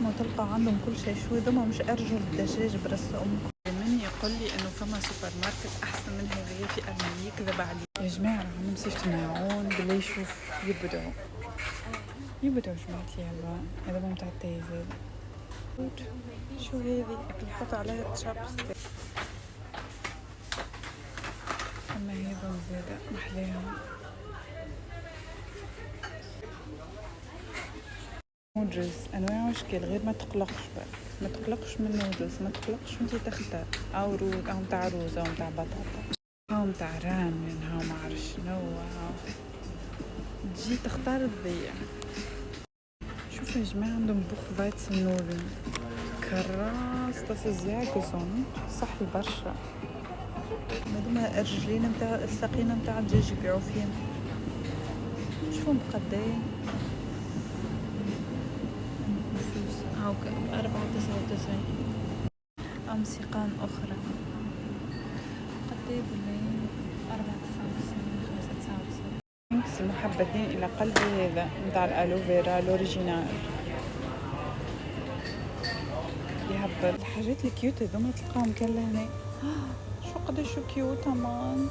وتلقى عندهم كل شيء. شو هذوما مش أرجل دجاج برسهم. من يقول لي إنه فما سوبر ماركت أحسن من هذايا في ألمانيا يكذب علي يا جماعة. راهم مسيفة ماعون بالله. يشوف يبدعوا جماعة لي هذا مو متاع التاي زاد. شو هذي اللي حط عليها تشابستيك؟ أما هذا زادة محلاهم. نودلز أنواع وأشكال غير ما تقلقش بقى. ما تقلقش من نودلز، ما تقلقش وانتي تختار أو روز أو متاع روز أو متاع بطاطا أو متاع رامن أو ما عرف شنو تجي تختار تضيع. شوفوا يا جماعة عندهم بوخ فايتسنولن كراس تسزياكوزون صحي برشا. هذوما الرجلين متاع الساقين متاع الدجاج يبيعوا فيهم. شوفهم بقداي هاو 4.99 أم سيقان أخرى قداي بالله 4.99 5.99. ميكس المحبذين إلى قلبي هذا متاع الألوفيرا الأوريجينال يهبط. الحاجات الكيوت هذوما تلقاهم كلها هنا. شو قداش كيوت أمان.